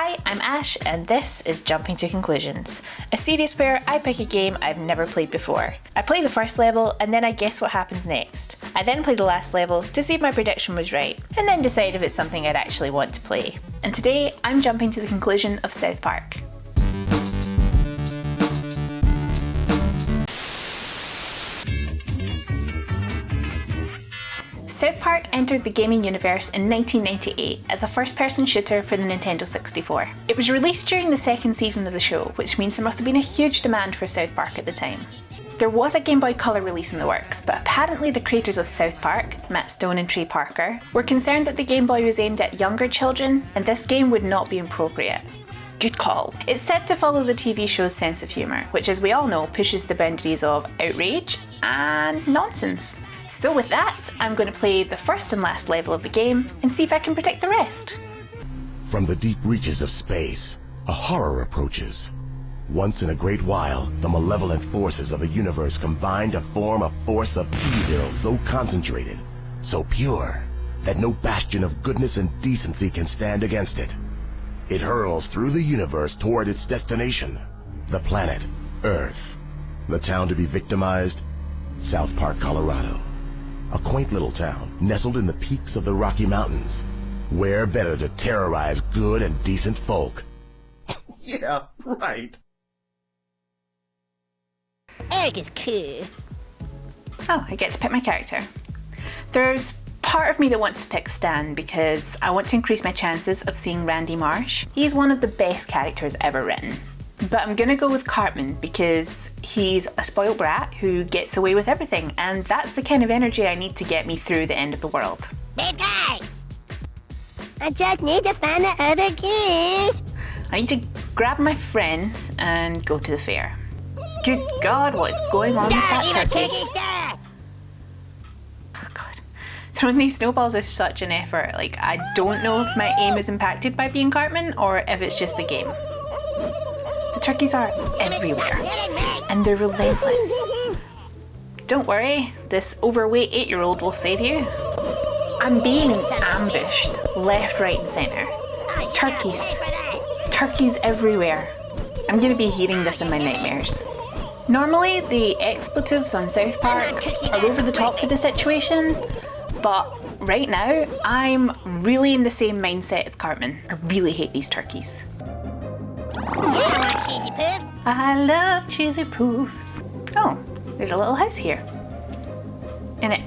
Hi, I'm Ash, and this is Jumping to Conclusions, a series where I pick a game I've never played before. I play the first level, and then I guess what happens next. I then play the last level to see if my prediction was right, and then decide if it's something I'd actually want to play. And today, I'm jumping to the conclusion of South Park. South Park entered the gaming universe in 1998 as a first-person shooter for the Nintendo 64. It was released during the second season of the show, which means there must have been a huge demand for South Park at the time. There was a Game Boy Color release in the works, but apparently the creators of South Park, Matt Stone and Trey Parker, were concerned that the Game Boy was aimed at younger children, and this game would not be appropriate. Good call. It's said to follow the TV show's sense of humour, which as we all know pushes the boundaries of outrage and nonsense. So with that, I'm going to play the first and last level of the game and see if I can predict the rest. From the deep reaches of space, a horror approaches. Once in a great while, the malevolent forces of a universe combine to form a force of evil so concentrated, so pure, that no bastion of goodness and decency can stand against it. It hurls through the universe toward its destination, the planet Earth. The town to be victimized, South Park, Colorado. A quaint little town, nestled in the peaks of the Rocky Mountains. Where better to terrorize good and decent folk? Yeah, right. Egg is cool. Oh, I get to pick my character. There's part of me that wants to pick Stan because I want to increase my chances of seeing Randy Marsh. He's one of the best characters ever written. But I'm gonna go with Cartman because he's a spoiled brat who gets away with everything, and that's the kind of energy I need to get me through the end of the world. Big guy! I just need to find the other key. I need to grab my friends and go to the fair. Good God, what is going on with that turkey? Oh God. Throwing these snowballs is such an effort. Like, I don't know if my aim is impacted by being Cartman or if it's just the game. The turkeys are everywhere, and they're relentless. Don't worry, this overweight 8-year-old will save you. I'm being ambushed, left, right and centre. Turkeys everywhere. I'm going to be hearing this in my nightmares. Normally, the expletives on South Park are over the top for the situation, but right now, I'm really in the same mindset as Cartman. I really hate these turkeys. I love cheesy poofs. Oh, there's a little house here. And it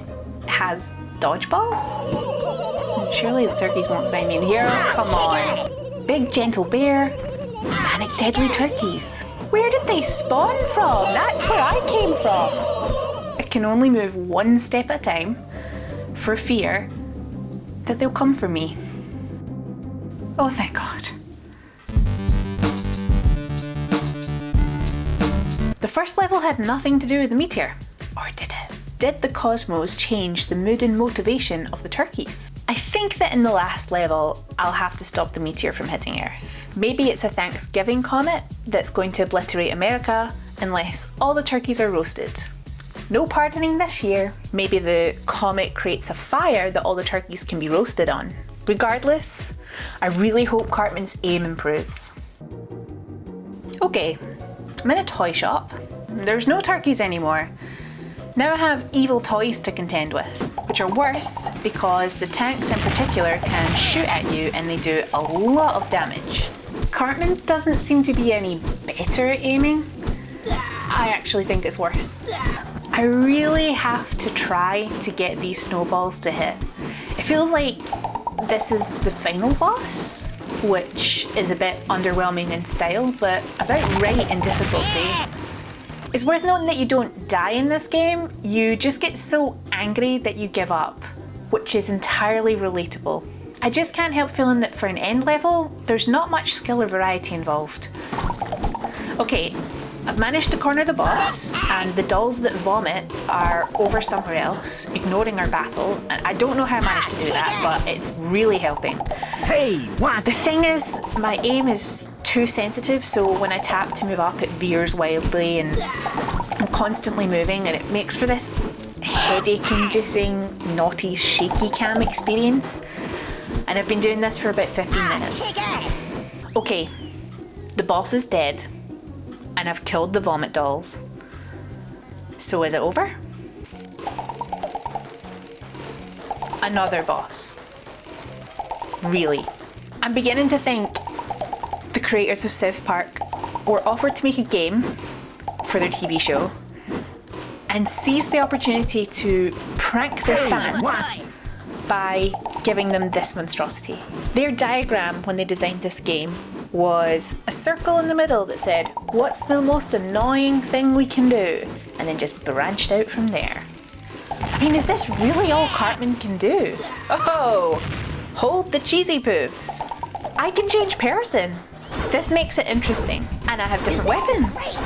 has dodgeballs? Surely the turkeys won't find me in here. Come on. Big gentle bear. Manic deadly turkeys. Where did they spawn from? That's where I came from. I can only move one step at a time for fear that they'll come for me. Oh, thank God. The first level had nothing to do with the meteor, or did it? Did the cosmos change the mood and motivation of the turkeys? I think that in the last level, I'll have to stop the meteor from hitting Earth. Maybe it's a Thanksgiving comet that's going to obliterate America unless all the turkeys are roasted. No pardoning this year. Maybe the comet creates a fire that all the turkeys can be roasted on. Regardless, I really hope Cartman's aim improves. Okay. I'm in a toy shop. There's no turkeys anymore. Now I have evil toys to contend with, which are worse because the tanks in particular can shoot at you and they do a lot of damage. Cartman doesn't seem to be any better at aiming. I actually think it's worse. I really have to try to get these snowballs to hit. It feels like this is the final boss, which is a bit underwhelming in style, but about right in difficulty. It's worth noting that you don't die in this game, you just get so angry that you give up, which is entirely relatable. I just can't help feeling that for an end level, there's not much skill or variety involved. Okay, I've managed to corner the boss, and the dolls that vomit are over somewhere else, ignoring our battle, and I don't know how I managed to do that, but it's really helping. Hey, what? The thing is, my aim is too sensitive, so when I tap to move up, it veers wildly, and I'm constantly moving, and it makes for this headache-inducing, naughty, shaky cam experience. And I've been doing this for about 15 minutes. Okay, the boss is dead, and I've killed the vomit dolls. So is it over? Another boss. Really? I'm beginning to think the creators of South Park were offered to make a game for their TV show and seized the opportunity to prank their fans by giving them this monstrosity. Their diagram when they designed this game was a circle in the middle that said, "What's the most annoying thing we can do?" and then just branched out from there. I mean, is this really all Cartman can do? Oh, hold the cheesy poofs. I can change person. This makes it interesting, and I have different weapons.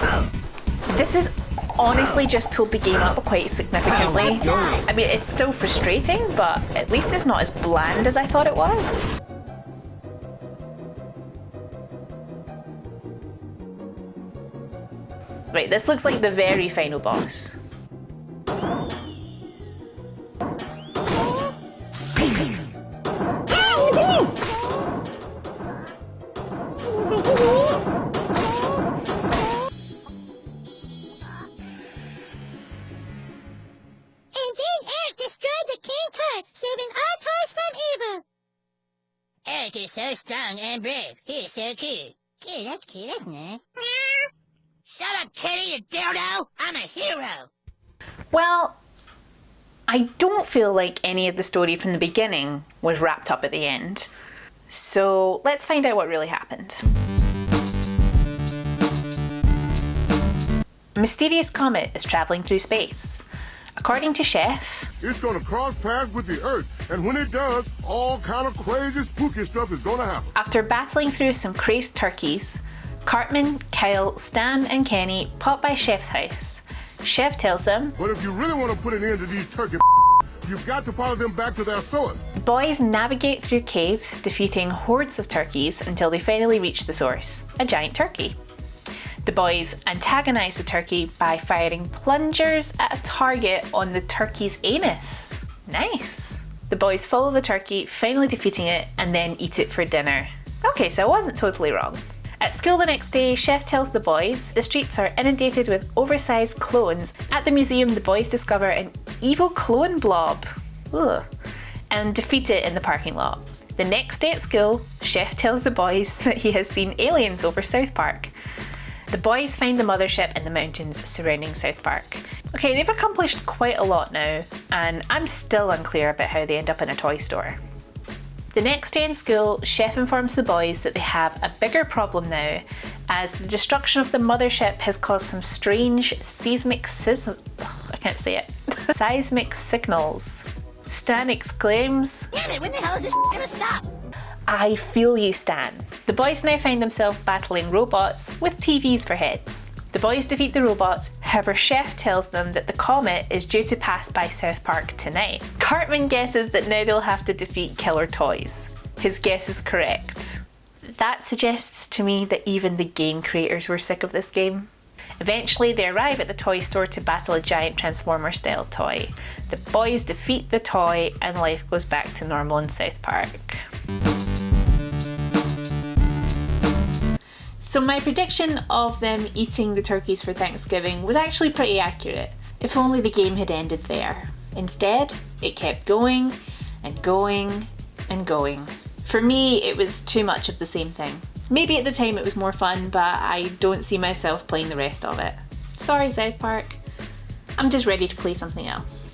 This has honestly just pulled the game up quite significantly. I mean, it's still frustrating, but at least it's not as bland as I thought it was. Right, this looks like the very final boss. Eric is so strong and brave. He is so cute. That's cute, isn't it? Shut up, kitty, you dildo! I'm a hero! Well, I don't feel like any of the story from the beginning was wrapped up at the end. So let's find out what really happened. A mysterious comet is travelling through space. According to Chef, it's gonna cross paths with the Earth, and when it does, all kind of crazy, spooky stuff is gonna happen. After battling through some crazed turkeys, Cartman, Kyle, Stan and Kenny pop by Chef's house. Chef tells them, but if you really want to put an end to these turkey you've got to follow them back to their source. The boys navigate through caves, defeating hordes of turkeys until they finally reach the source, a giant turkey. The boys antagonize the turkey by firing plungers at a target on the turkey's anus. Nice. The boys follow the turkey, finally defeating it, and then eat it for dinner. Okay, so I wasn't totally wrong. At school the next day, Chef tells the boys the streets are inundated with oversized clones. At the museum, the boys discover an evil clone blob. Ugh. And defeat it in the parking lot. The next day at school, Chef tells the boys that he has seen aliens over South Park. The boys find the mothership in the mountains surrounding South Park. Okay, they've accomplished quite a lot now, and I'm still unclear about how they end up in a toy store. The next day in school, Chef informs the boys that they have a bigger problem now, as the destruction of the mothership has caused some strange seismic signals. Stan exclaims, Damn it, when the hell is this gonna stop? "I feel you, Stan." The boys now find themselves battling robots with TVs for heads. The boys defeat the robots, however Chef tells them that the comet is due to pass by South Park tonight. Cartman guesses that now they'll have to defeat killer toys. His guess is correct. That suggests to me that even the game creators were sick of this game. Eventually they arrive at the toy store to battle a giant Transformer-style toy. The boys defeat the toy and life goes back to normal in South Park. So my prediction of them eating the turkeys for Thanksgiving was actually pretty accurate. If only the game had ended there. Instead, it kept going and going and going. For me, it was too much of the same thing. Maybe at the time it was more fun, but I don't see myself playing the rest of it. Sorry, South Park. I'm just ready to play something else.